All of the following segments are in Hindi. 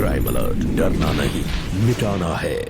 क्राइम अलर्ट, डरना नहीं मिटाना है।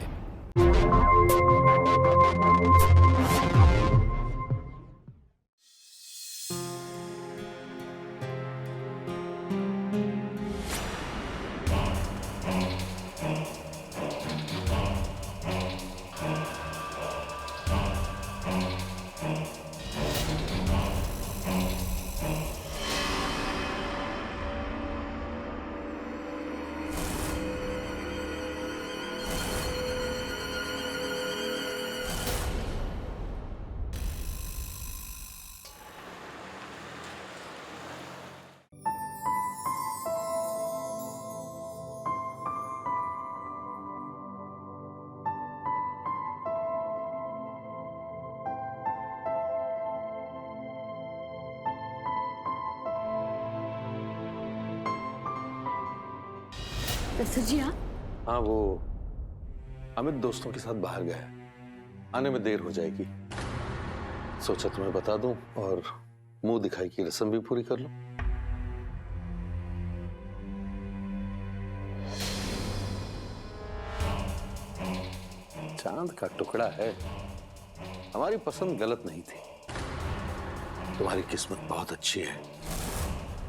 सर जी आप? हाँ, वो अमित दोस्तों के साथ बाहर गया है, आने में देर हो जाएगी। सोचा तुम्हें बता दूं और मुंह दिखाई की रस्म भी पूरी कर लो। चांद का टुकड़ा है, हमारी पसंद गलत नहीं थी। तुम्हारी किस्मत बहुत अच्छी है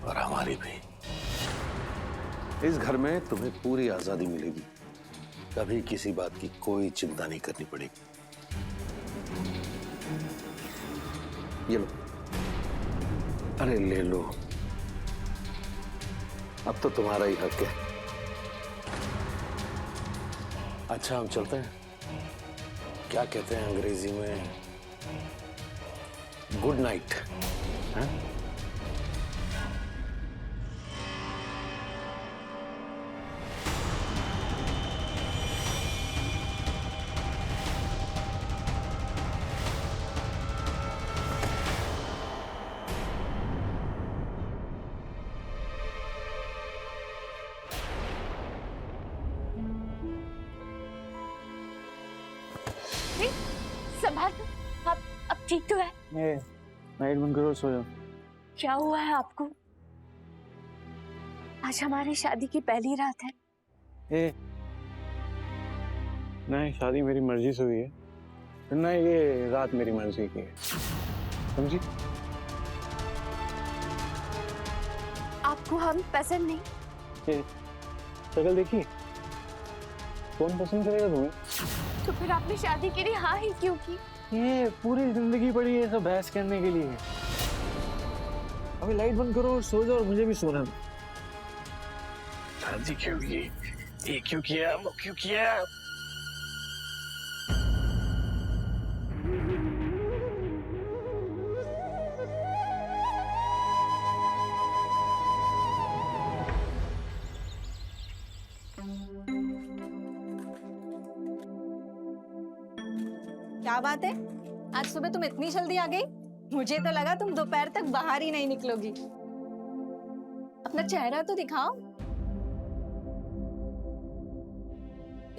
और हमारी भी। इस घर में तुम्हें पूरी आजादी मिलेगी, कभी किसी बात की कोई चिंता नहीं करनी पड़ेगी। ये लो। अरे ले लो, अब तो तुम्हारा ही हक है। अच्छा हम चलते हैं। क्या कहते हैं अंग्रेजी में? Good night. हाँ? संभाल, आप अब ठीक तो है? लाइट बंद करो, सो जाओ। क्या हुआ है आपको? आज हमारी शादी की पहली रात है। नहीं, शादी मेरी मर्जी से हुई है, नहीं ये रात मेरी मर्जी की है, समझी? आपको हम पसंद नहीं? शक्ल देखी, कौन पसंद करेगा तुम्हें? तो फिर आपने शादी के लिए हाँ ही क्यों की? ये पूरी जिंदगी पड़ी है सब बहस करने के लिए। अभी लाइट बंद करो और सो जाओ, और मुझे भी सोना है। शादी क्यों की? ये क्यों किया, वो क्यों किया? क्या बात है, आज सुबह तुम इतनी जल्दी आ गई? मुझे तो लगा तुम दोपहर तक बाहर ही नहीं निकलोगी। अपना चेहरा तो दिखाओ,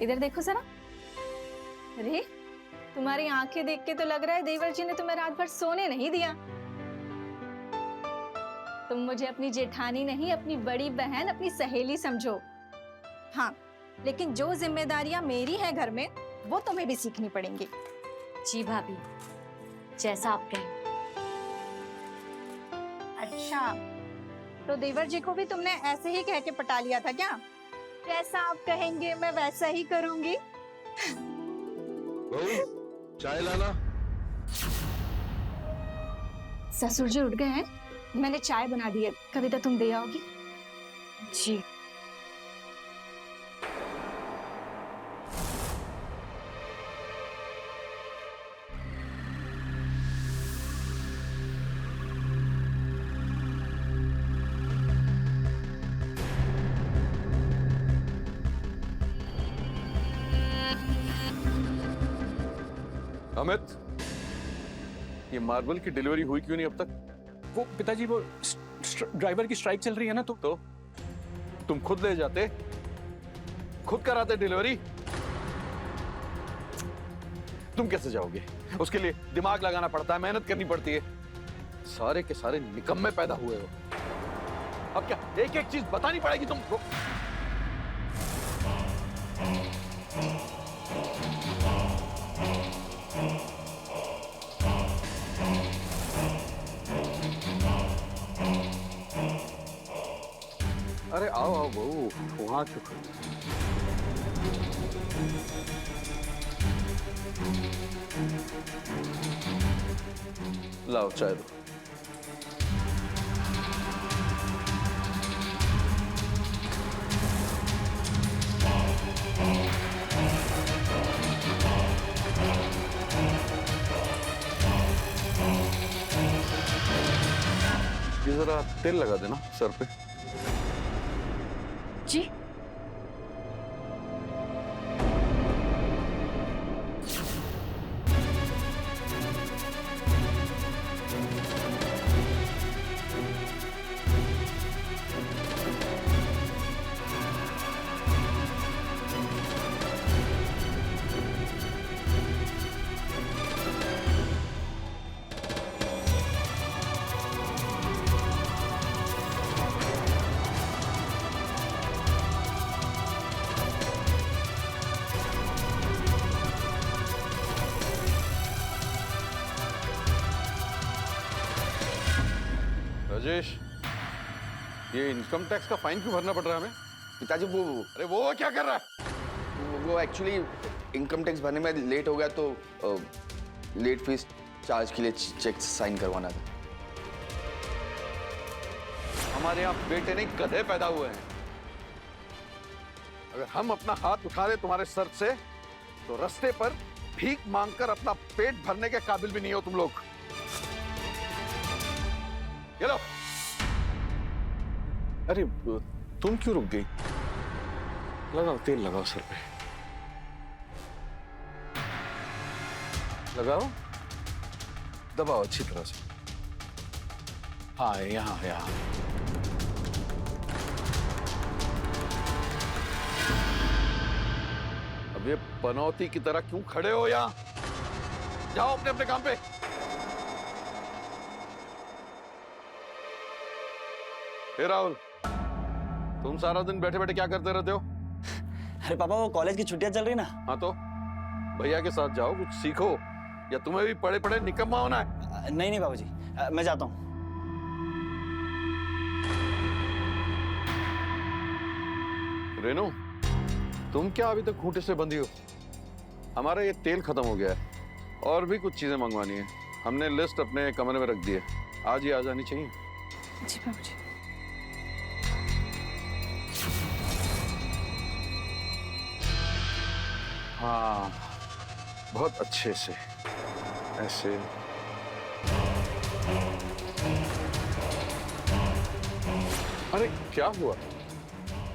इधर देखो जरा। अरे तुम्हारी आंखें देख के तो लग रहा है देवर जी ने तुम्हें रात भर सोने नहीं दिया। तुम मुझे अपनी जेठानी नहीं, अपनी बड़ी बहन, अपनी सहेली समझो। हाँ, लेकिन जो जिम्मेदारियां मेरी हैं घर में, वो तुम्हें भी सीखनी पड़ेंगी। जी भाभी, जैसा आप कहें। अच्छा, तो देवर जी को भी तुमने ऐसे ही कह के पटा लिया था क्या? जैसा आप कहेंगे मैं वैसा ही करूंगी। चाय लाना। ससुर जी उठ गए हैं, मैंने चाय बना दी है, कविता तुम दे आओगी? जी। अमित, ये मार्बल की डिलीवरी हुई क्यों नहीं अब तक? वो पिताजी, वो ड्राइवर की स्ट्राइक चल रही है ना, तो तुम खुद ले जाते, खुद कराते डिलीवरी। तुम कैसे जाओगे? उसके लिए दिमाग लगाना पड़ता है, मेहनत करनी पड़ती है। सारे के सारे निकम्मे पैदा हुए हो। अब क्या एक एक चीज बतानी पड़ेगी तुमको? अरे आओ आओ बहू, वहां क्यों खड़े? लाओ चाय दो। ये जरा तेल लगा देना सर पे। जी राजेश, ये इनकम टैक्स का फाइन क्यों भरना पड़ रहा है हमें? पिताजी वो अरे वो क्या कर रहा है? वो एक्चुअली इनकम टैक्स भरने में लेट हो गया तो लेट फीस चार्ज के लिए चेक साइन करवाना था। हमारे यहाँ बेटे नहीं गधे पैदा हुए हैं। अगर हम अपना हाथ उठा ले तुम्हारे सर से तो रास्ते पर भीख मांगकर अपना पेट भरने के काबिल भी नहीं हो तुम लोग। ये लो। अरे तुम क्यों रुक गई? लगाओ तेल लगाओ सर पे। लगाओ, दबाओ अच्छी तरह से। हाँ यहाँ यहाँ। अब ये पनौती की तरह क्यों खड़े हो यहाँ? जाओ अपने अपने काम पे। हे राहुल, तुम सारा दिन बैठे बैठे क्या करते रहते हो? अरे पापा वो कॉलेज की छुट्टियां चल रही ना। हाँ तो भैया के साथ जाओ, कुछ सीखो, या तुम्हें भी पढ़े पढ़े निकम्मा होना है? नहीं नहीं बाबूजी, मैं जाता हूँ। रेनू, तुम क्या अभी तक खूंटे से बंधी हो? हमारा ये तेल खत्म हो गया है और भी कुछ चीजें मंगवानी है। हमने लिस्ट अपने कमरे में रख दी है, आज ही आ जानी चाहिए। जी बाबूजी। हाँ, बहुत अच्छे से ऐसे। अरे क्या हुआ?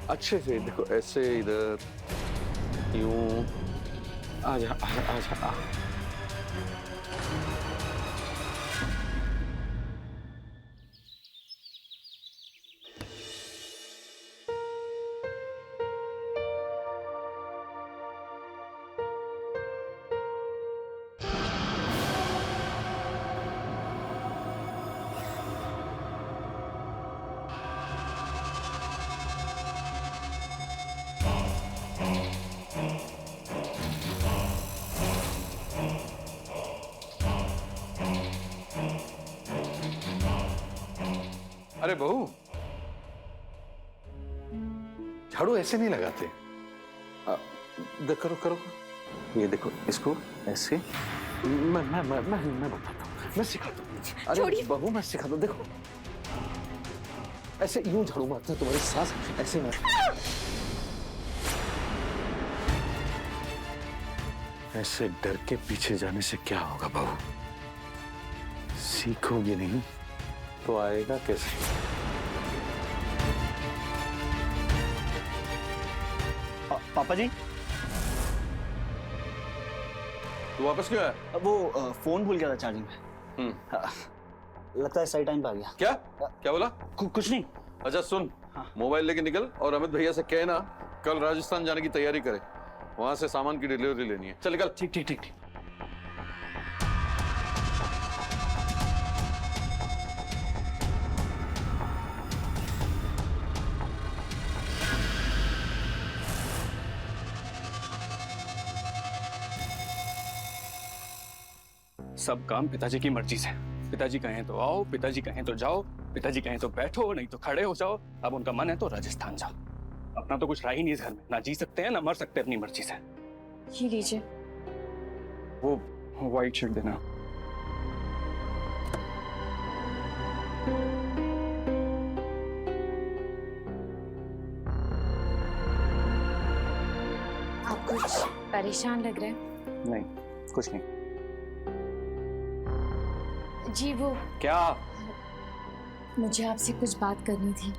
अच्छे से देखो, ऐसे इधर यूं। आजा आजा आजा आ। अरे बहू, झाड़ू ऐसे नहीं लगाते। करो करो, ये देखो, इसको ऐसे। मैं बताता हूँ, मैं सिखाता हूँ। अरे बहू, मैं सिखाता हूँ, देखो ऐसे यूं झाड़ू मारते हैं तुम्हारी सास, ऐसे मार। ऐसे डर के पीछे जाने से क्या होगा बहू? सीखोगी नहीं तो आएगा कैसे? पापा जी, तू वापस क्यों आया? वो फोन भूल गया था चार्जिंग में। लगता है सही टाइम पे आ गया। क्या क्या बोला? कुछ नहीं। अच्छा सुन, मोबाइल लेके निकल और अमित भैया से कहना कल राजस्थान जाने की तैयारी करे, वहां से सामान की डिलीवरी लेनी है। चल निकल। ठीक ठीक ठीक ठीक। सब काम पिताजी की मर्जी से। पिताजी कहें तो आओ, पिताजी कहें तो जाओ, पिताजी कहें तो बैठो, नहीं तो खड़े हो जाओ। अब उनका मन है तो राजस्थान जाओ। अपना तो कुछ रहा ही नहीं इस घर में, ना जी सकते हैं ना मर सकते अपनी मर्जी से। ये लीजिए। वो व्हाइट शर्ट देना। आप कुछ परेशान लग रहे हैं। नहीं, कुछ नहीं। जी वो क्या? मुझे आपसे कुछ बात करनी थी।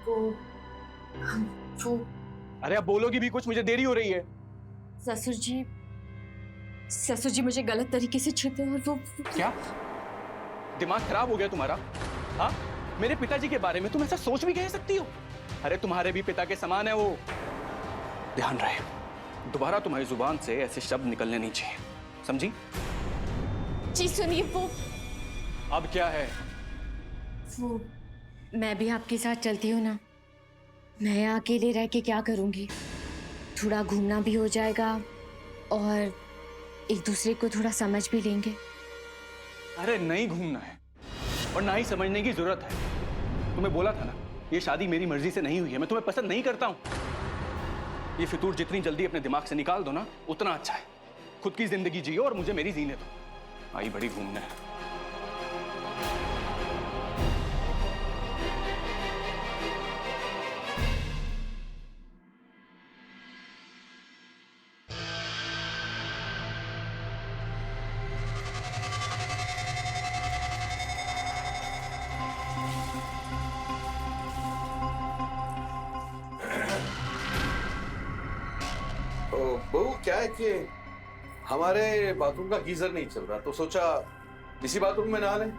वो अरे अब बोलोगी भी कुछ, मुझे देरी हो रही है। ससुर जी मुझे गलत तरीके से छूते हैं और वो क्या दिमाग खराब हो गया तुम्हारा? हाँ, मेरे पिताजी के बारे में तुम ऐसा सोच भी कह सकती हो? अरे तुम्हारे भी पिता के समान है वो। ध्यान रहे, दोबारा तुम्हारी जुबान से ऐसे शब्द निकलने नहीं चाहिए, समझी? जी सुनिए, वो अब क्या है? वो मैं भी आपके साथ चलती हूँ ना। मैं यहाँ अकेले रह के क्या करूँगी? थोड़ा घूमना भी हो जाएगा और एक दूसरे को थोड़ा समझ भी लेंगे। अरे नहीं घूमना है और ना ही समझने की जरूरत है। तुम्हें बोला था ना, ये शादी मेरी मर्जी से नहीं हुई है। मैं तुम्हें पसंद नहीं करता हूँ। ये फितूर जितनी जल्दी अपने दिमाग से निकाल दो ना, उतना अच्छा है। खुद की जिंदगी जियो और मुझे मेरी जीने दो। आई बड़ी घूमने। बहू क्या है कि हमारे बाथरूम का गीजर नहीं चल रहा, तो सोचा इसी बाथरूम में नहा लें।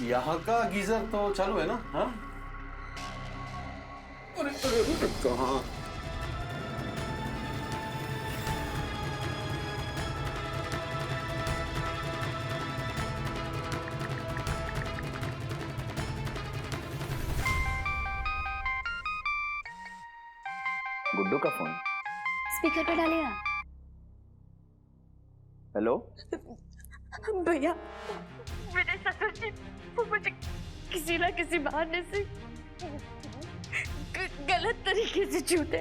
यहाँ का गीजर तो चालू है ना? हाँ, कहाँ? गुड्डू का फोन। स्पीकर पे डालिए ना। हेलो, भैया, मेरे ससुर जी वो मुझे किसी ना किसी बहाने से गलत तरीके से छूते।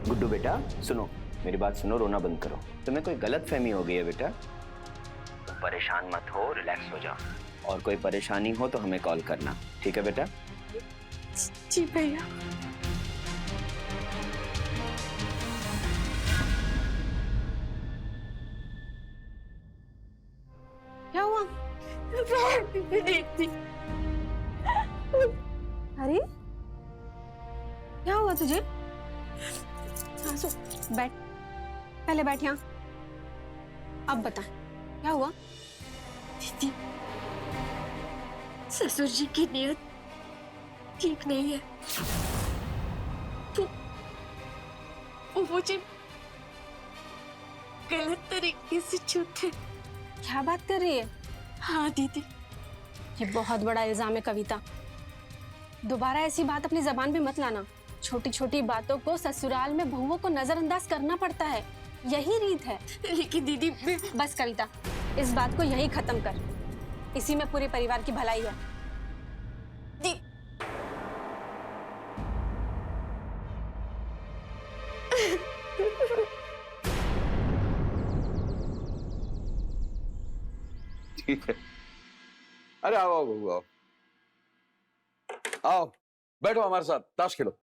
गुड्डू बेटा सुनो, मेरी बात सुनो, रोना बंद करो। तुम्हें कोई गलत फहमी हो गई है बेटा। तुम परेशान मत हो, रिलैक्स हो जाओ। और कोई परेशानी हो तो हमें कॉल करना, ठीक है बेटा? जी भैया। क्या हुआ? अरे क्या हुआ तुझे? आंसू, बैठ, पहले बैठ यहाँ। अब बता क्या हुआ? दीदी, ससुर जी की नीयत ठीक नहीं है। तो वो मुझे गलत तरीके से छूते। क्या बात कर रही है? हाँ दीदी। ये बहुत बड़ा इल्जाम है कविता। दोबारा ऐसी बात अपनी जबान पे मत लाना। छोटी छोटी बातों को ससुराल में बहुओं को नजरअंदाज करना पड़ता है, यही रीत है। लेकिन दीदी बस कविता, इस बात को यही खत्म कर। इसी में पूरे परिवार की भलाई है। ठीक है, अरे आओ आओ बहू, आओ आओ, बैठो हमारे साथ ताश खेलो।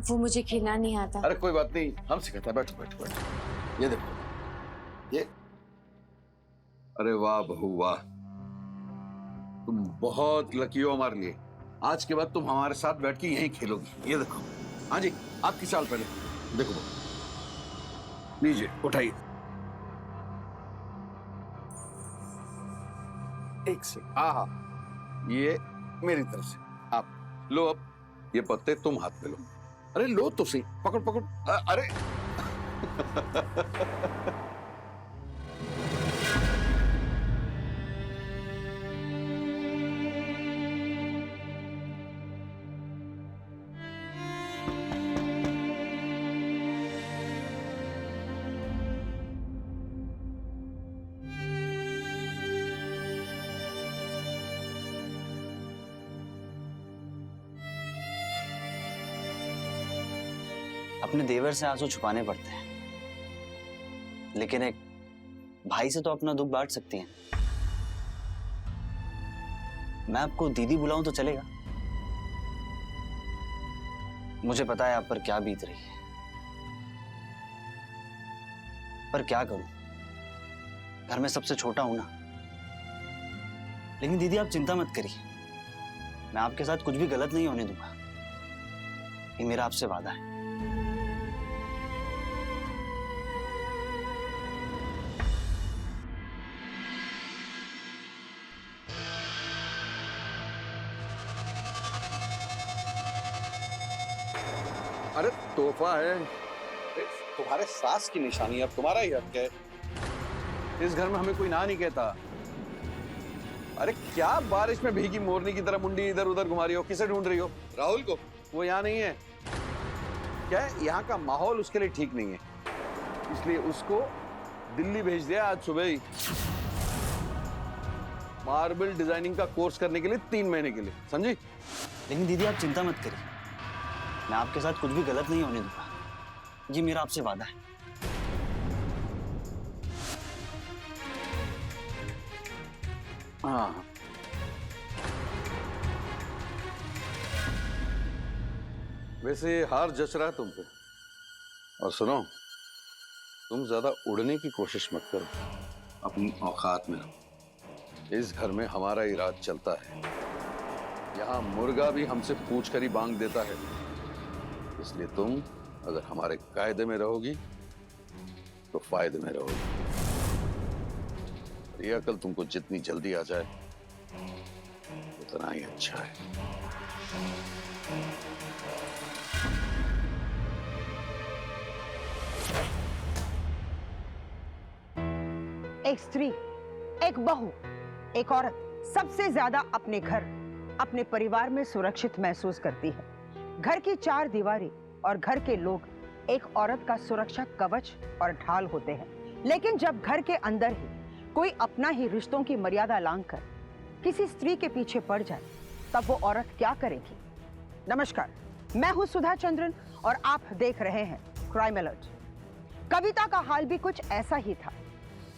वो मुझे खेलना नहीं आता। अरे कोई बात नहीं, हम सिखाते हैं। बैठो बैठो बैठो। ये देखो, ये। अरे वाह बहू वाह, तुम बहुत लकी हो हमारे लिए। आज के बाद तुम हमारे साथ बैठ के यहीं खेलोगी। ये देखो, हाँ जी, आपकी चाल पहले देखो बहू। लीजिए उठाइए। एक से, हाँ हाँ, ये मेरी तरफ से। आप लो, अब ये पत्ते तुम हाथ में लो। अरे लो तो सही, पकड़ पकड़। अरे अपने देवर से आंसू छुपाने पड़ते हैं, लेकिन एक भाई से तो अपना दुख बांट सकती हैं। मैं आपको दीदी बुलाऊं तो चलेगा? मुझे पता है आप पर क्या बीत रही है, पर क्या करूं, घर में सबसे छोटा हूं ना। लेकिन दीदी आप चिंता मत करिए, मैं आपके साथ कुछ भी गलत नहीं होने दूंगा। ये मेरा आपसे वादा है। अरे तोहफा है, तुम्हारे सास की निशानी, अब तुम्हारा ही हक है। इस घर में हमें कोई ना नहीं कहता। अरे क्या बारिश में भीगी मोरनी की तरह मुंडी इधर उधर घुमा रही हो? किसे ढूंढ रही हो? राहुल को? वो यहाँ नहीं है। क्या है, यहाँ का माहौल उसके लिए ठीक नहीं है, इसलिए उसको दिल्ली भेज दिया आज सुबह ही, मार्बल डिजाइनिंग का कोर्स करने के लिए 3 महीने के लिए, समझी? लेकिन दीदी आप चिंता मत करिए, मैं आपके साथ कुछ भी गलत नहीं होने दूंगा। ये मेरा आपसे वादा है। हाँ, वैसे हार जच रहा है तुम पे। और सुनो, तुम ज्यादा उड़ने की कोशिश मत करो, अपनी औकात में रहो। इस घर में हमारा ही राज चलता है, यहाँ मुर्गा भी हमसे पूछ कर ही बांग देता है। इसलिए तुम अगर हमारे कायदे में रहोगी तो फायदे में रहोगी। ये अकल तुमको जितनी जल्दी आ जाए उतना ही अच्छा है। एक स्त्री, एक बहू, एक औरत सबसे ज्यादा अपने घर, अपने परिवार में सुरक्षित महसूस करती है। घर की 4 दीवारें और घर के लोग एक औरत का सुरक्षा कवच और ढाल होते हैं। लेकिन जब घर के अंदर ही कोई अपना ही रिश्तों की मर्यादा लांघकर किसी स्त्री के पीछे पड़ जाए, तब वो औरत क्या करेगी? नमस्कार, मैं हूं सुधा चंद्रन और आप देख रहे हैं क्राइम अलर्ट। कविता का हाल भी कुछ ऐसा ही था।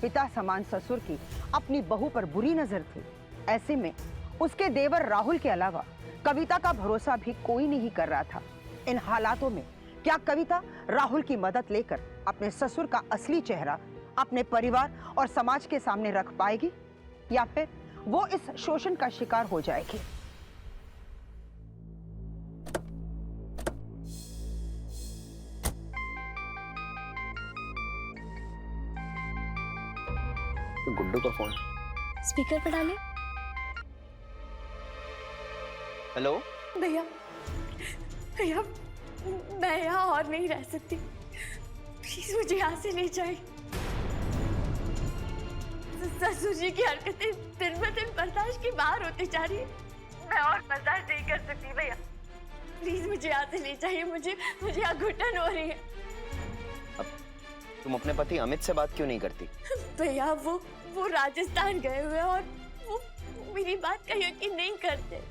पिता समान ससुर की अपनी बहू पर बुरी नजर थी। ऐसे में उसके देवर राहुल के अलावा कविता का भरोसा भी कोई नहीं कर रहा था। इन हालातों में क्या कविता राहुल की मदद लेकर अपने ससुर का असली चेहरा अपने परिवार और समाज के सामने रख पाएगी, या फिर वो इस शोषण का शिकार हो जाएगी? तो गुड्डू का फोन। स्पीकर पर डाले। हेलो भैया, भैया मैं यहाँ और नहीं रह सकती, प्लीज मुझे यहाँ से ले जाए। ससुर जी की हरकतें दिन ब दिन बर्दाश्त की बाहर होती जा रही है। मैं और बर्दाश्त नहीं कर सकती भैया, प्लीज मुझे यहाँ से ले जाइए। मुझे यहाँ घुटन हो रही है। अब तुम अपने पति अमित से बात क्यों नहीं करती? भैया वो राजस्थान गए हुए और वो मेरी बात का यकीन नहीं करते।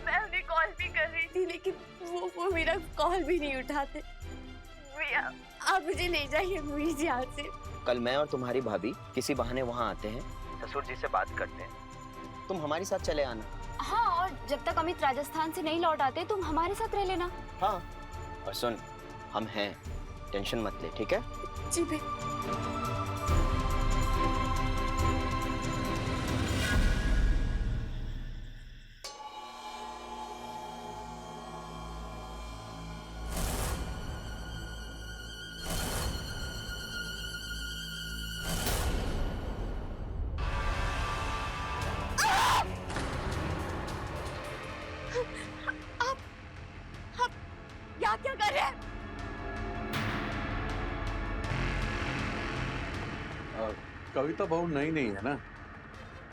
मैं उन्हें कॉल भी कर रही थी, लेकिन वो मेरा कॉल भी नहीं उठाते। भैया आप मुझे ले जाइए प्लीज यहाँ से। कल मैं और तुम्हारी भाभी किसी बहाने वहाँ आते हैं, ससुर जी से बात करते हैं, तुम हमारे साथ चले आना। हाँ, और जब तक अमित राजस्थान से नहीं लौट आते तुम हमारे साथ रह लेना। हाँ, और सुन, हम हैं, टेंशन मत ले, ठीक है? जी भैया। आप क्या कर रहे हैं? कविता बहू नई नहीं है ना,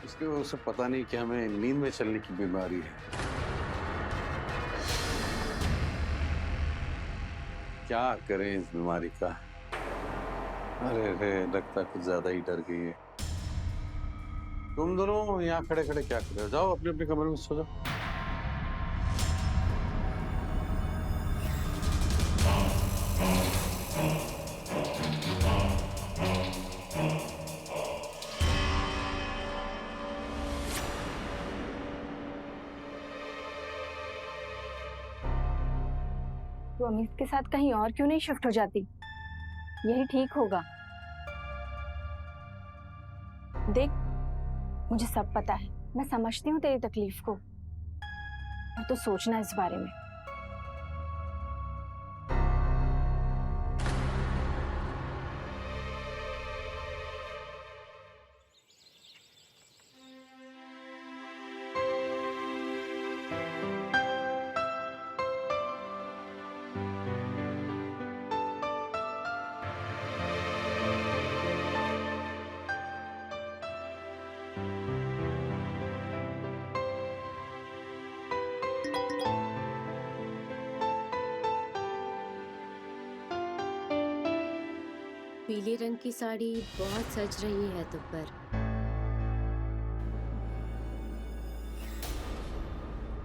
इसलिए उसे पता नहीं कि हमें नींद में चलने की बीमारी है। क्या करें इस बीमारी का? अरे रे, लगता कुछ ज्यादा ही डर गई है। तुम दोनों यहाँ खड़े खड़े क्या कर रहे हो? जाओ अपने अपने कमरे में सो जाओ। तो अमित के साथ कहीं और क्यों नहीं शिफ्ट हो जाती? यही ठीक होगा। देख, मुझे सब पता है, मैं समझती हूँ तेरी तकलीफ को, पर तो सोचना इस बारे में। पीले रंग की साड़ी बहुत सज रही है तुम पर।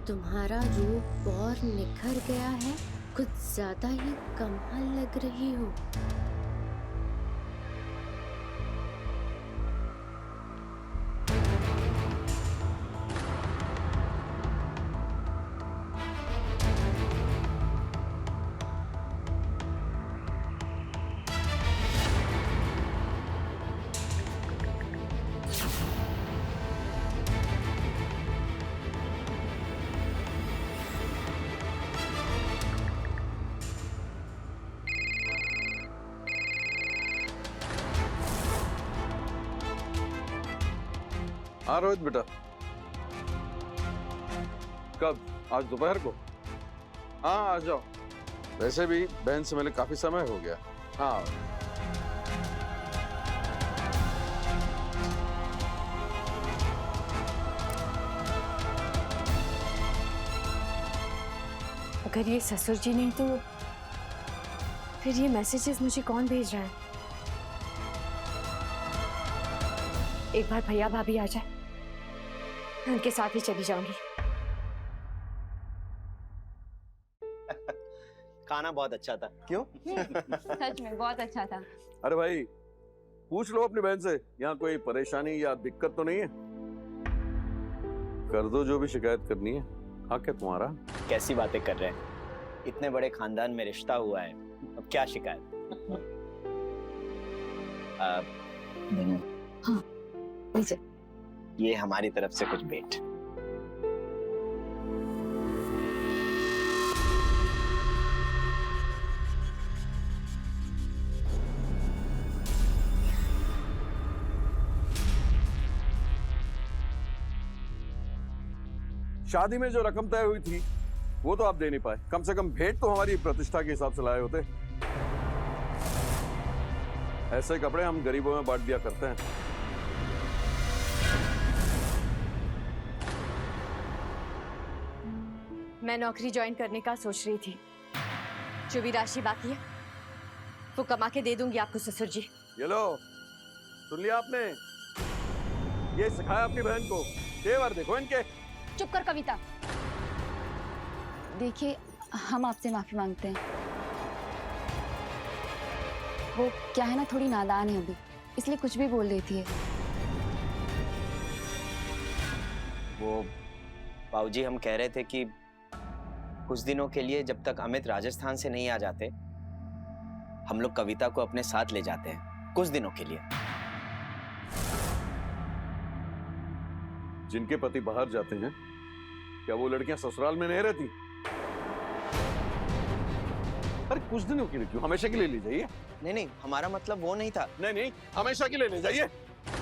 तुम्हारा रूप और निखर गया है, कुछ ज्यादा ही कमाल लग रही हो। हाँ रोहित बेटा, कब? आज दोपहर को? हाँ आ जाओ। वैसे भी बहन से मिले काफी समय हो गया। हाँ अगर ये ससुर जी नहीं तो फिर ये मैसेजेस मुझे कौन भेज रहा है? एक बार भैया भाभी आ जाए, मैं उनके साथ ही चली जाऊंगी। खाना बहुत अच्छा था। क्यों? सच में बहुत अच्छा था। अरे भाई, पूछ लो अपनी बहन से, यहाँ कोई परेशानी या दिक्कत तो नहीं है? कर दो जो भी शिकायत करनी है। हाँ क्या तुम्हारा? कैसी बातें कर रहे हैं? इतने बड़े खानदान में रिश्ता हुआ है, अब क्या शिकायत? हाँ, ये हमारी तरफ से कुछ भेंट। शादी में जो रकम तय हुई थी वो तो आप दे नहीं पाए, कम से कम भेंट तो हमारी प्रतिष्ठा के हिसाब से लाए होते। ऐसे कपड़े हम गरीबों में बांट दिया करते हैं। मैं नौकरी ज्वाइन करने का सोच रही थी। जो भी राशि बाकी है वो कमा के दे दूंगी आपको ससुर जी। ये लो, सुन लिया आपने? ये सिखाया अपनी बहन को। तेवर देखो इनके। चुप कर कविता। देखिए, हम आपसे माफी मांगते हैं। वो क्या है ना, थोड़ी नादान है अभी, इसलिए कुछ भी बोल देती है। वो बाबूजी, हम कह रहे थे कि कुछ दिनों के लिए, जब तक अमित राजस्थान से नहीं आ जाते, हम लोग कविता को अपने साथ ले जाते हैं कुछ दिनों के लिए। जिनके पति बाहर जाते हैं, क्या वो लड़कियां ससुराल में नहीं रहती? अरे कुछ दिनों के लिए क्यों, हमेशा के लिए ले जाइए। नहीं नहीं, हमारा मतलब वो नहीं था। नहीं नहीं, हमेशा के लिए ले जाइए।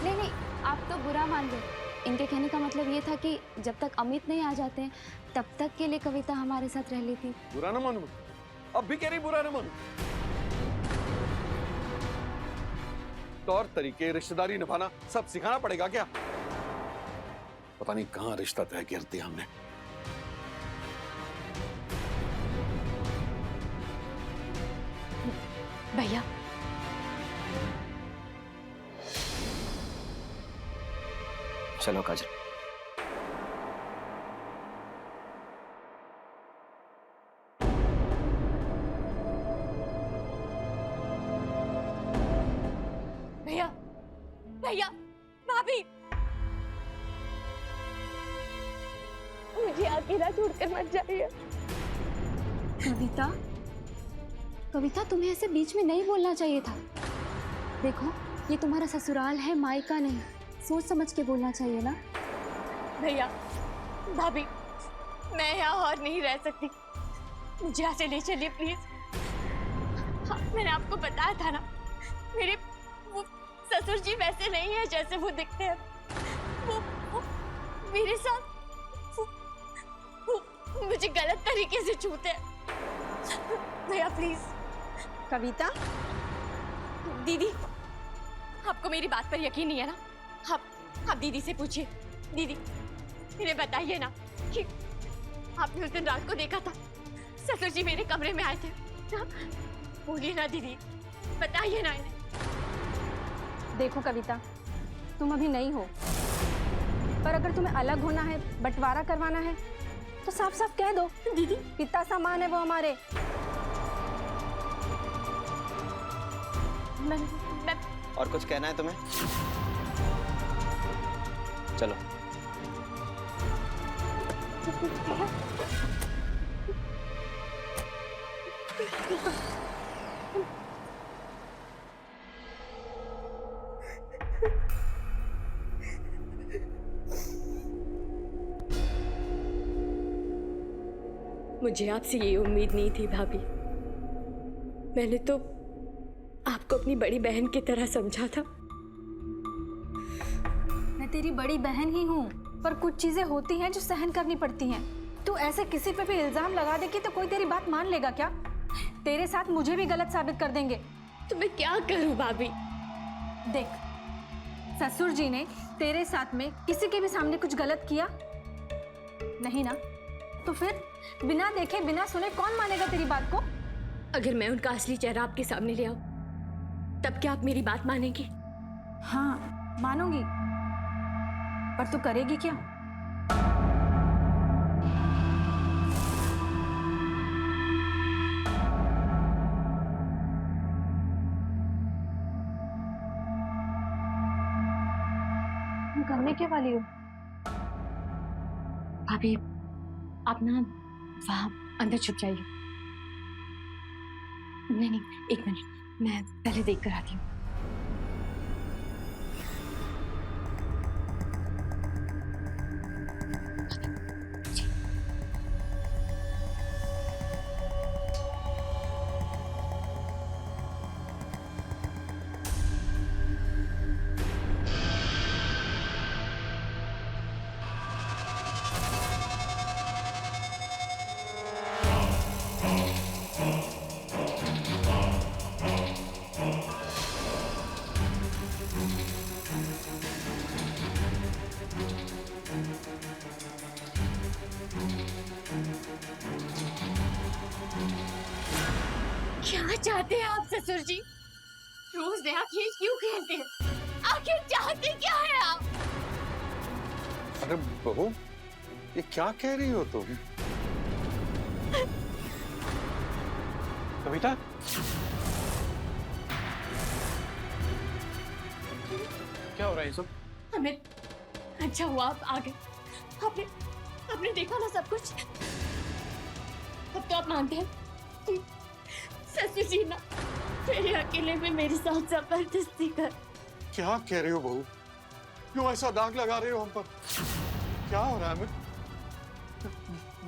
नहीं नहीं, आप तो बुरा मान गए। इनके कहने का मतलब ये था कि जब तक अमित नहीं आ जाते हैं तब तक के लिए कविता हमारे साथ रह लेती। बुरा ना मानो, अब भी कह रही बुरा ना मानो। तौर तरीके, रिश्तेदारी निभाना सब सिखाना पड़ेगा क्या? पता नहीं कहां रिश्ता तय कर दिया हमने। भैया, चलो काजल। भैया, भैया, भाभी, मुझे अकेला छोड़कर मत जाइए। कविता, कविता, तुम्हें ऐसे बीच में नहीं बोलना चाहिए था। देखो, ये तुम्हारा ससुराल है, मायका नहीं। सोच समझ के बोलना चाहिए ना। भैया, भाभी, मैं यहाँ और नहीं रह सकती, मुझे यहाँ से ले चलिए प्लीज। हाँ, मैंने आपको बताया था ना, मेरे वो ससुर जी वैसे नहीं है जैसे वो दिखते हैं। वो मेरे साथ वो मुझे गलत तरीके से छूते हैं। भैया प्लीज। कविता, दीदी, आपको मेरी बात पर यकीन नहीं है ना? आप दीदी से पूछिए। दीदी, इन्हें बताइए ना कि आपने उस दिन रात को देखा था ससुर जी मेरे कमरे में आए थे। हाँ? बोलिए ना दीदी, बताइए ना इन्हें। देखो कविता, तुम अभी नहीं हो, पर अगर तुम्हें अलग होना है, बंटवारा करवाना है, तो साफ साफ कह दो। दीदी, पिता समान है वो हमारे। मैं और कुछ कहना है तुम्हें? चलो। मुझे आपसे ये उम्मीद नहीं थी भाभी। मैंने तो आपको अपनी बड़ी बहन की तरह समझा था। मैं तेरी बड़ी बहन ही हूँ, पर कुछ चीजें होती हैं जो सहन करनी पड़ती हैं। तू ऐसे किसी पे भी इल्जाम लगा देगी तो कोई तेरी बात मान लेगा क्या? तेरे साथ मुझे भी गलत साबित कर देंगे। तो मैं क्या करूँ भाभी? देख, ससुर जी ने तेरे साथ में किसी के भी सामने कुछ गलत किया नहीं ना? तो फिर बिना देखे बिना सुने कौन मानेगा तेरी बात को? अगर मैं उनका असली चेहरा आपके सामने ले आऊं, तब क्या आप मेरी बात मानेंगी? हाँ, मानूंगी, पर तू करेगी क्या? तुम करने के वाली हो? भाभी, आप ना वहाँ अंदर छुप जाइए। नहीं, एक मिनट, मैं पहले देख कर आती हूँ। क्या चाहते हैं आप ससुर जी? रोज नया खेल क्यों खेलते हैं? आखिर चाहते क्या है आप? अरे बहू, ये क्या कह रही हो तुम? कविता, क्या हो रहा है ये सब? हमें अच्छा हुआ आप आ गए। आपने देखा ना सब कुछ। अब तो आप मानते हैं कि ससुर जी ना मेरे अकेले में मेरे साथ जबरदस्ती कर। क्या कह रही हो बहू? क्यों ऐसा दाग लगा रहे हो हम पर? क्या हो रहा है हमें?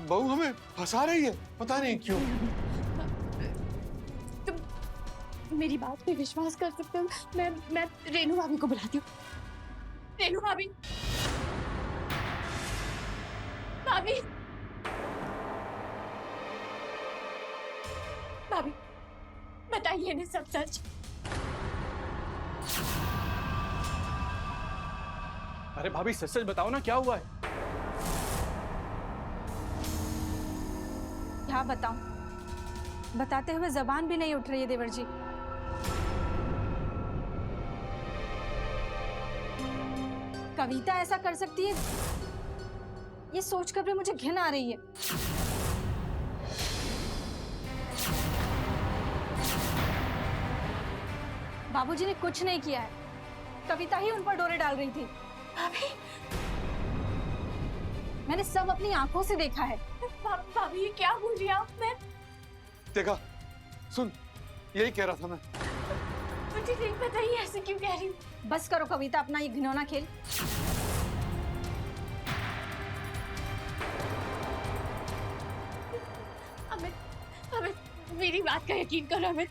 बहू हमें फंसा रही है, पता नहीं क्यों। तुम मेरी बात पे विश्वास कर सकते हो? मैं रेनू भाभी को बुलाती हूँ। रेनू भाभी, भाभी, भाभी, बताइए इन्हें सब सच। अरे भाभी, सच सच बताओ ना, क्या हुआ है? क्या बताऊं? बताते हुए जबान भी नहीं उठ रही है देवर जी। कविता ऐसा कर सकती है, ये सोचकर भी मुझे घिन आ रही है। बाबूजी ने कुछ नहीं किया है, कविता ही उन पर डोरे डाल रही थी। भाभी, मैंने सब अपनी आंखों से देखा है। भाभी, ये क्या बोल रही हैं आप? मैं देखा, सुन, यही कह रहा था मैं। मुझे नहीं पता ये ऐसे क्यों कह रही हूँ। बस करो कविता अपना ये घिनौना खेल। अमित अमित मेरी बात का यकीन करो अमित।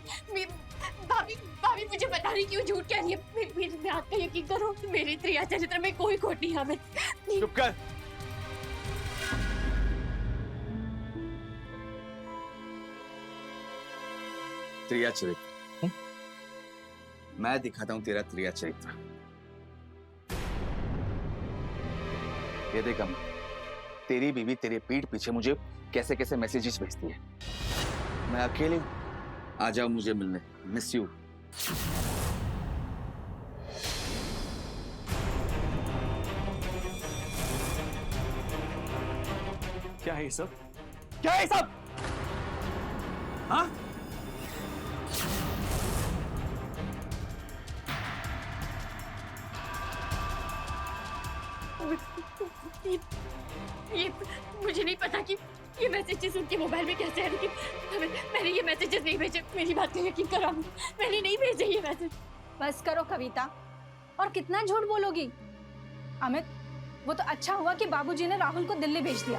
भाभी भाभी मुझे पता नहीं क्यों झूठ कह रही है। मेरी बात का यकीन करो, मेरे त्रिया चरित्र में कोई खोट नहीं है अमित। चुप कर। त्रिया चरित्र? मैं दिखाता हूं तेरा त्रिया चरित्र। ये देख अम्मा, तेरी बीवी तेरे पीठ पीछे मुझे कैसे कैसे मैसेजेस भेजती है। मैं अकेले हूं, आ जाओ मुझे मिलने, मिस यू। क्या है ये सब? क्या है ये सब? हाँ? ये मुझे नहीं पता कि ये मैसेजेस उनके मोबाइल में कैसे है, लेकिन मैंने ये मैसेजेस नहीं भेजे। मेरी बात का यकीन करो, मैंने नहीं भेजे ये मैसेज। बस करो कविता, और कितना झूठ बोलोगी। अमित, वो तो अच्छा हुआ कि बाबूजी ने राहुल को दिल्ली भेज दिया,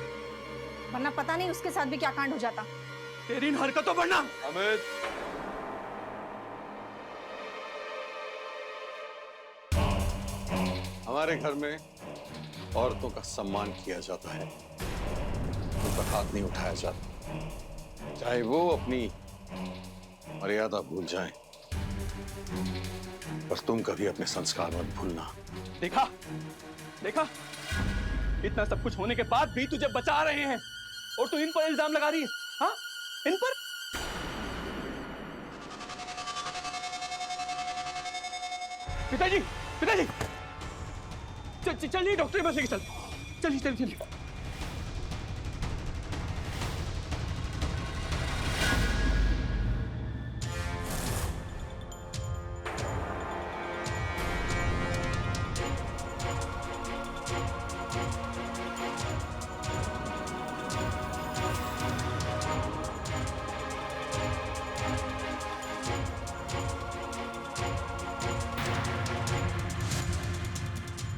वरना पता नहीं उसके साथ भी क्या कांड हो जाता। तेरी इन हरकतों पर ना। अमित, हमारे घर में औरतों का सम्मान किया जाता है, उन पर हाथ नहीं उठाया जाता, चाहे वो अपनी मर्यादा भूल जाएं। पर तुम कभी अपने संस्कार मत भूलना। देखा देखा, इतना सब कुछ होने के बाद भी तुझे बचा रहे हैं और तू इन पर इल्जाम लगा रही है। हाँ, इन पर। पिताजी, पिताजी, चलिए डॉक्टर के पास लेके चल। चलिए चलिए चलिए।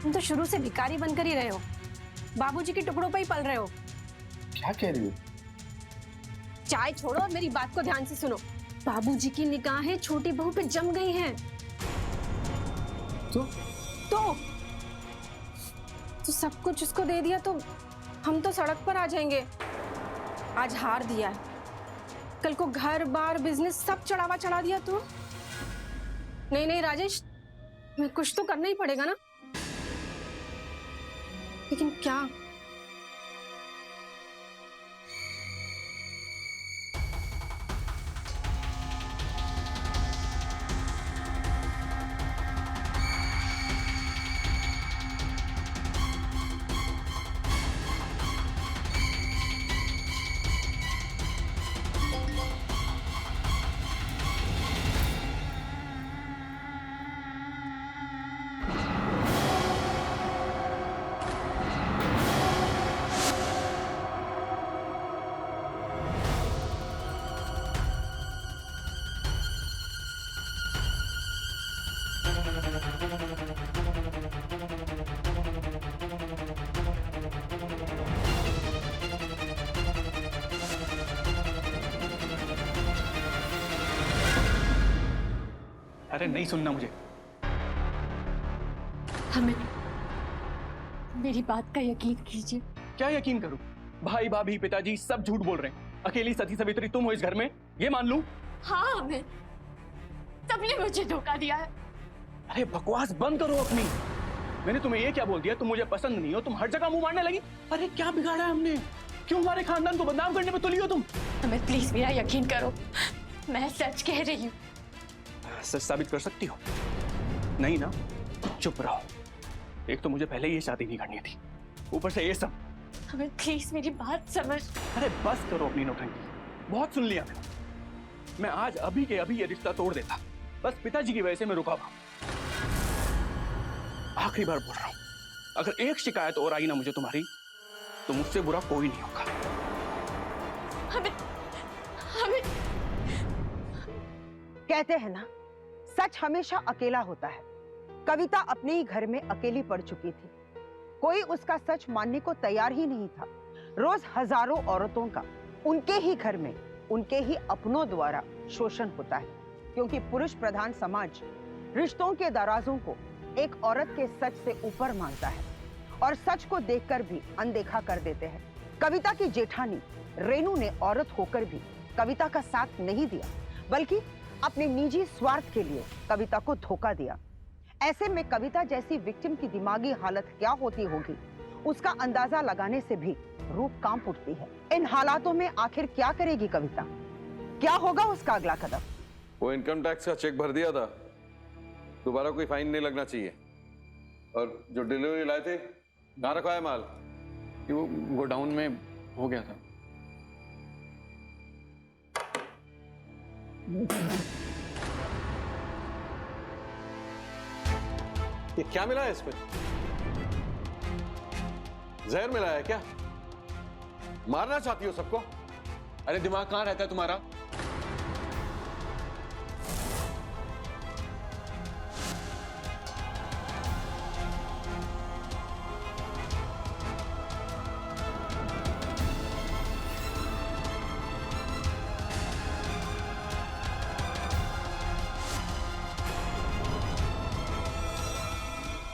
तुम तो शुरू से भिखारी बनकर ही रहे हो, बाबूजी के टुकड़ों पर ही पल रहे हो। क्या कह रही हो? चाय छोड़ो और मेरी बात को ध्यान से सुनो। बाबूजी की निगाहें छोटी बहू पे जम गई हैं। तो सब कुछ उसको दे दिया तो हम तो सड़क पर आ जाएंगे। आज हार दिया है, कल को घर बार बिजनेस सब चढ़ावा चढ़ा दिया तो। नहीं नहीं राजेश, मैं कुछ तो करना ही पड़ेगा ना, लेकिन क्या? अरे नहीं सुनना मुझे। हमें मेरी बात का यकीन कीजिए। क्या यकीन करूं? भाई भाभी पिताजी सब झूठ बोल रहे हैं। अकेली सती सवित्री तुम हो इस घर में, ये मान लूं? हाँ हमें सबने मुझे धोखा दिया है। अरे बकवास बंद करो अपनी। मैंने तुम्हें ये क्या बोल दिया? तुम मुझे पसंद नहीं हो, तुम हर जगह मुंह मारने लगी। अरे क्या बिगाड़ा है हमने? क्यों हमारे खानदान को बदनाम करने पे तुली हो तुम? हमें प्लीज मेरा यकीन करो, मैं सच कह रही हूँ। सच साबित कर सकती हो? नहीं ना? चुप रहो। एक तो मुझे पहले ये शादी नहीं करनी थी, ऊपर से ये सब। हमें प्लीज मेरी बात समझ। अरे बस करो अपनी नौटंकी, बहुत सुन लिया मैंने। मैं आज अभी के अभी ये रिश्ता तोड़ देता, बस पिताजी की वजह से मैं रुका हुआ। आखिरी बार बोल रहा हूं, अगर एक शिकायत और आई ना मुझे तुम्हारी, तो मुझसे बुरा कोई नहीं होगा। हमें हमें कहते हैं ना, सच हमेशा अकेला होता है। कविता अपने ही घर में अकेली पड़ चुकी थी। कोई उसका सच मानने को तैयार ही नहीं था। रोज हजारों औरतों का उनके ही घर में, उनके ही अपनों द्वारा शोषण होता है, क्योंकि पुरुष प्रधान समाज रिश्तों के दराजों को एक औरत के सच से ऊपर मानता है और सच को देखकर भी अनदेखा कर देते हैं। कविता की जेठानी रेनू ने औरत होकर भी कविता का साथ नहीं दिया, बल्कि अपने निजी स्वार्थ के लिए कविता को धोखा दिया। ऐसे में कविता जैसी विक्टिम की दिमागी हालत क्या होती होगी, उसका अंदाजा लगाने से भी रूह कांप उठती है। इन हालातों में आखिर क्या करेगी कविता? क्या होगा उसका अगला कदम? वो इनकम टैक्स का चेक भर दिया था, दोबारा कोई फाइन नहीं लगना चाहिए। और जो डिलीवरी लाए थे, कहाँ रखा है माल? कि वो गोडाउन में हो गया था। ये क्या मिला है इसमें? जहर मिला है क्या? मारना चाहती हो सबको? अरे दिमाग कहाँ रहता है तुम्हारा?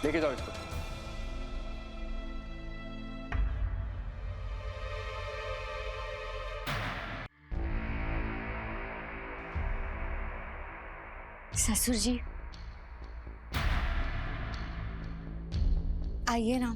लेके जाओ इसको। ससुर जी, आइए ना।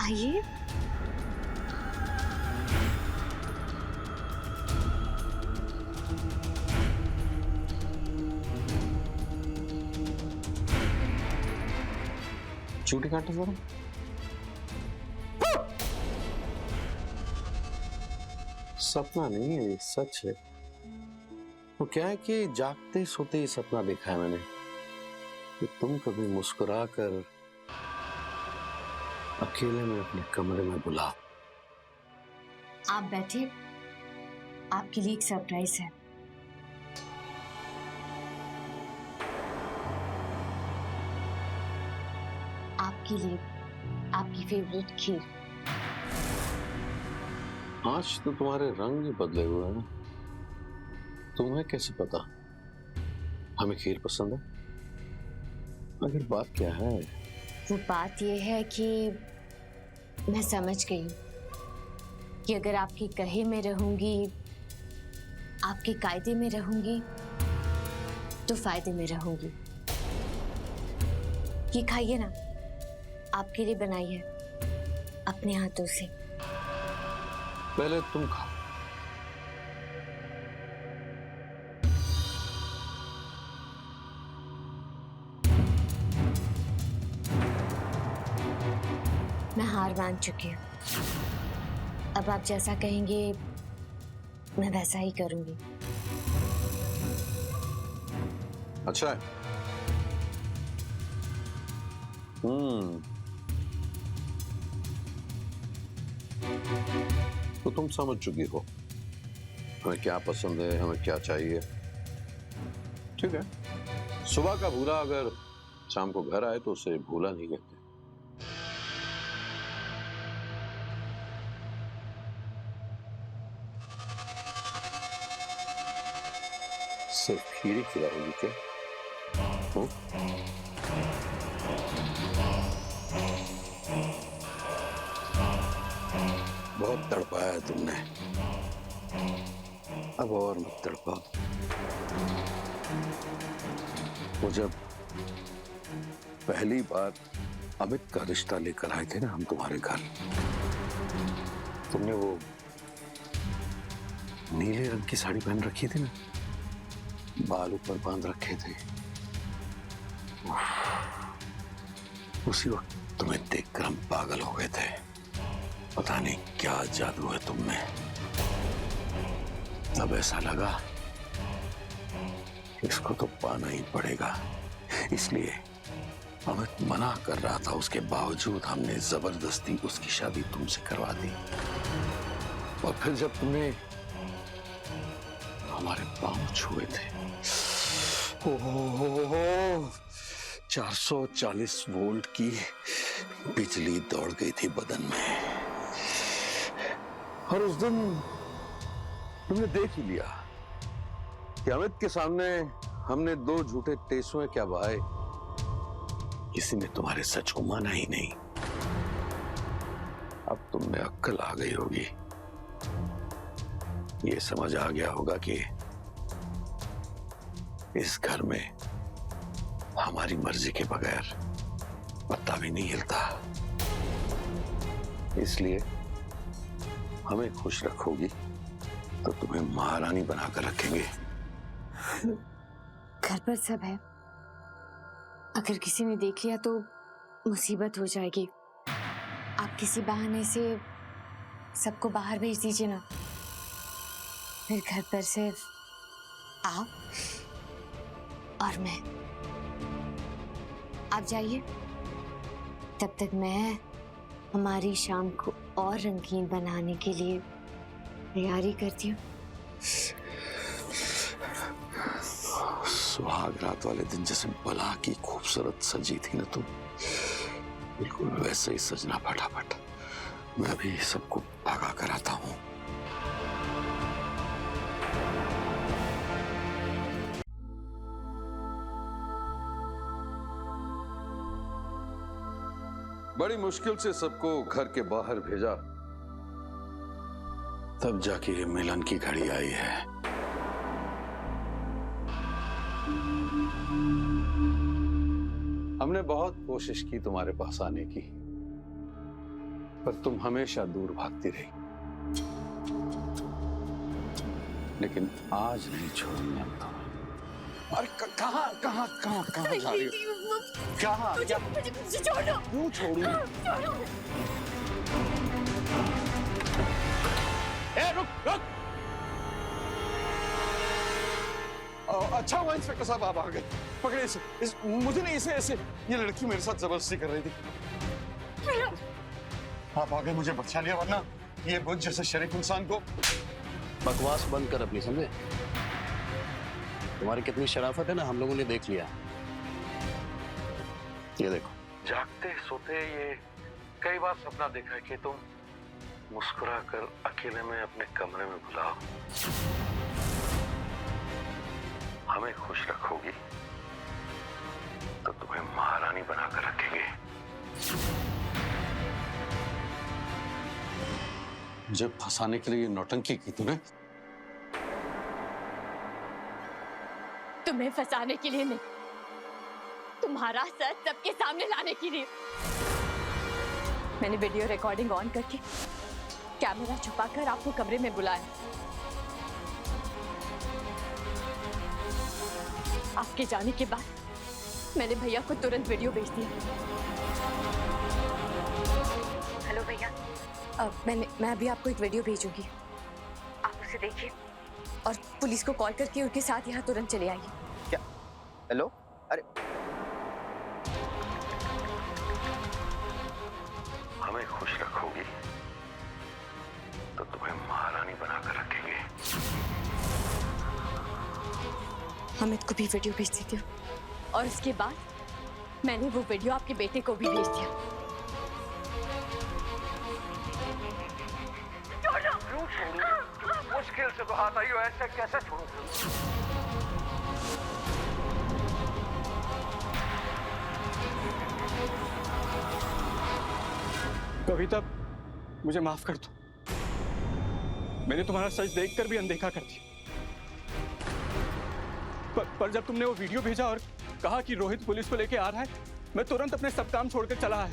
आइए। चूटी काटो जरा। सपना नहीं है, ये सच है। वो क्या है कि जागते सोते ही सपना देखा है मैंने कि तुम कभी मुस्कुरा कर अकेले में अपने कमरे में बुलाओ। आप बैठिए, आपके लिए एक सरप्राइज है। आपके लिए आपकी फेवरेट खीर। आज तो तुम्हारे रंग ही बदले हुए हैं। तुम्हें कैसे पता हमें खीर पसंद है? आखिर बात क्या है? वो बात ये है कि मैं समझ गई कि अगर आपके कहे में रहूंगी, आपके कायदे में रहूंगी, तो फायदे में रहूंगी। ये खाइए ना, आपके लिए बनाई है अपने हाथों से। पहले तुम खाओ। मैं हार मान चुकी हूँ। अब आप जैसा कहेंगे मैं वैसा ही करूंगी। अच्छा है। तो तुम समझ चुकी हो हमें क्या पसंद है, हमें क्या चाहिए। ठीक है, सुबह का भूला अगर शाम को घर आए तो उसे भूला नहीं कहते। सिर्फ खीर ही खिलाओगी क्या? बहुत तड़पाया तुमने, अब और मत तड़पाओ। वो जब पहली बार अमित का रिश्ता लेकर आए थे ना हम तुम्हारे घर, तुमने वो नीले रंग की साड़ी पहन रखी थी ना, बाल ऊपर बांध रखे थे। उसी वक्त तुम्हें देखकर हम पागल हो गए थे। पता नहीं क्या जादू है तुम में। तब ऐसा लगा इसको तो पाना ही पड़ेगा, इसलिए अमित मना कर रहा था, उसके बावजूद हमने जबरदस्ती उसकी शादी तुमसे करवा दी। और फिर जब तुमने हमारे पांव छुए थे, ओहो, 440 वोल्ट की बिजली दौड़ गई थी बदन में। और उस दिन तुमने देख ही लिया कि अमित के सामने हमने 2 झूठे टेसुए क्या बहाए, किसी ने तुम्हारे सच को माना ही नहीं। अब तुम में अक्ल आ गई होगी, ये समझ आ गया होगा कि इस घर में हमारी मर्जी के बगैर पत्ता भी नहीं हिलता। इसलिए हमें खुश रखोगी तो तुम्हें महारानी बनाकर रखेंगे। घर पर सब है, अगर किसी ने देख लिया तो मुसीबत हो जाएगी। आप किसी बहाने से सबको बाहर भेज दीजिए ना, फिर घर पर सिर्फ आप और मैं। आप जाइए, तब तक मैं हमारी शाम को और रंगीन बनाने के लिए तैयारी करती हूँ। सुहाग रात वाले दिन जैसे बला की खूबसूरत सजी थी ना तुम, बिल्कुल वैसे ही सजना फटाफट। मैं भी सबको भगा कर आता हूँ। बड़ी मुश्किल से सबको घर के बाहर भेजा, तब जाके ये मिलन की घड़ी आई है। हमने बहुत कोशिश की तुम्हारे पास आने की, पर तुम हमेशा दूर भागती रही। लेकिन आज नहीं छोड़ेंगे हम तुम्हें। अरे कहाँ कहाँ कहाँ कहाँ जा रही हो? कहाँ? मुझे छोड़ो। क्यों छोड़ूं? ए, रुक। अच्छा हुआ इंस्पेक्टर साहब आप आ गए। पकड़े इसे। मुझे नहीं, इसे ऐसे। ये लड़की मेरे साथ जबरदस्ती कर रही थी। आप आ गए, मुझे बचा लिया, वरना ये बुद्ध जैसे शरीफ इंसान को। बकवास बंद कर अपनी, समझे? तुम्हारी कितनी शराफत है ना, हम लोगों ने देख लिया। ये देखो, जागते सोते ये कई बार सपना देखा है कि तुम मुस्कुरा कर अकेले में अपने कमरे में बुलाओ, हमें खुश रखोगी तो तुम्हें महारानी बनाकर रखेंगे। मुझे फंसाने के लिए नौटंकी की तूने? तुम्हें फंसाने के लिए नहीं, तुम्हारा सच सबके सामने लाने के लिए। मैंने वीडियो रिकॉर्डिंग ऑन करके कैमरा छुपाकर आपको कमरे में बुलाया। आपके जाने के बाद मैंने भैया को तुरंत वीडियो भेज दिया। हेलो भैया, मैं अभी आपको एक वीडियो भेजूंगी, आप उसे देखिए और पुलिस को कॉल करके उनके साथ यहाँ तुरंत चले आइए। क्या? हेलो? अरे हमें खुश रखोगी तो तुम्हें महारानी बनाकर रखेंगे। अमित को भी वीडियो भेज देती हूँ और उसके बाद मैंने वो वीडियो आपके बेटे को भी भेज दिया। क्यों छोड़ूं? मुश्किल से तो हाथ आई हो, ऐसे कैसे छोड़ूं? कविता, मुझे माफ कर दो। मैंने तुम्हारा सच देखकर भी अनदेखा कर दिया। पर जब तुमने वो वीडियो भेजा और कहा कि रोहित पुलिस को लेके आ रहा है, मैं तुरंत अपने सब काम छोड़कर चला आया।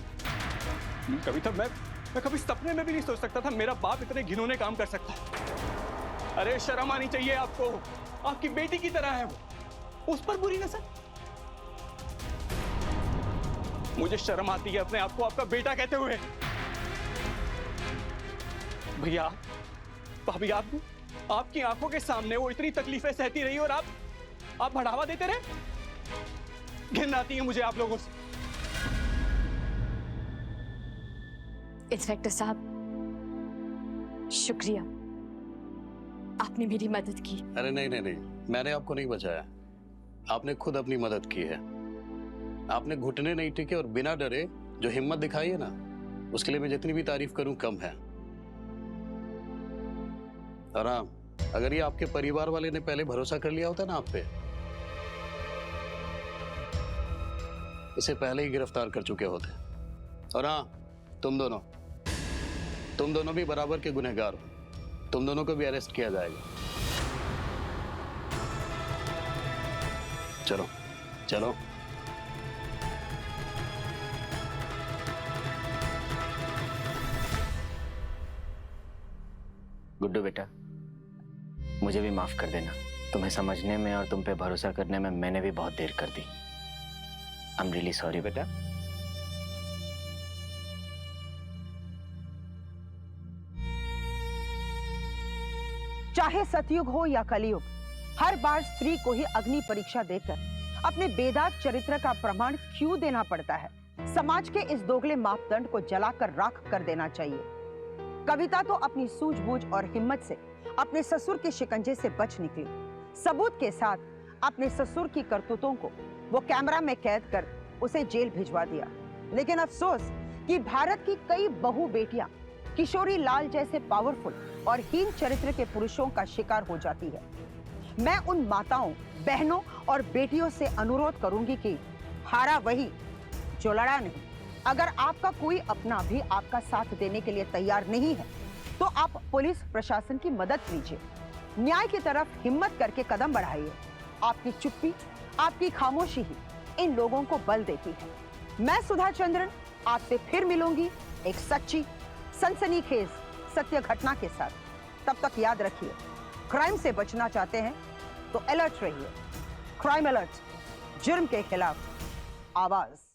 कविता, मैं कभी सपने में भी नहीं सोच सकता था मेरा बाप इतने घिनौने काम कर सकता है। अरे शर्म आनी चाहिए आपको, आपकी बेटी की तरह है वो, उस पर बुरी नजर। मुझे शर्म आती है अपने आप को आपका बेटा कहते हुए। भैया, भाभी, आपकी आंखों के सामने वो इतनी तकलीफें सहती रही और आप बढ़ावा देते रहे। घिन आती है मुझे आप लोगों से। इंस्पेक्टर साहब, शुक्रिया, आपने मेरी मदद की। अरे नहीं, मैंने आपको नहीं बचाया, आपने खुद अपनी मदद की है। आपने घुटने नहीं टिके और बिना डरे जो हिम्मत दिखाई है ना, उसके लिए मैं जितनी भी तारीफ करूं कम है। और हाँ, अगर ये आपके परिवार वाले ने पहले भरोसा कर लिया होता ना आप पे, इसे पहले ही गिरफ्तार कर चुके होते। और हाँ, तुम दोनों भी बराबर के गुनहगार हो, तुम दोनों को भी अरेस्ट किया जाएगा। चलो चलो। गुड्डू बेटा, मुझे भी माफ कर देना। तुम्हें समझने में और तुम पे भरोसा करने में मैंने भी बहुत देर कर दी। आई एम रियली सॉरी बेटा। चाहे सतयुग हो या कलयुग, हर बार स्त्री को ही अग्नि परीक्षा देकर अपने बेदाग चरित्र का प्रमाण क्यों देना पड़ता है? समाज के इस दोगले मापदंड को जलाकर राख कर देना चाहिए। कविता तो अपनी सूझबूझ और हिम्मत से अपने ससुर के शिकंजे से बच निकली। सबूत के साथ अपने ससुर की करतूतों को वो कैमरा में कैद कर उसे जेल भिजवा दिया। लेकिन अफसोस कि भारत की कई बहू बेटियां किशोरी लाल जैसे पावरफुल और हीन चरित्र के पुरुषों का शिकार हो जाती है। मैं उन माताओं, बहनों और बेटियों से अनुरोध करूंगी कि हारा वही जो लड़ा नहीं। अगर आपका कोई अपना भी आपका साथ देने के लिए तैयार नहीं है तो आप पुलिस प्रशासन की मदद लीजिए। न्याय की तरफ हिम्मत करके कदम बढ़ाइए। आपकी चुप्पी, आपकी खामोशी ही इन लोगों को बल देती है। मैं सुधा चंद्रन आपसे फिर मिलूंगी एक सच्ची, सनसनीखेज सत्य घटना के साथ। तब तक याद रखिए, क्राइम से बचना चाहते हैं तो अलर्ट रहिए। क्राइम अलर्ट, जुर्म के खिलाफ आवाज।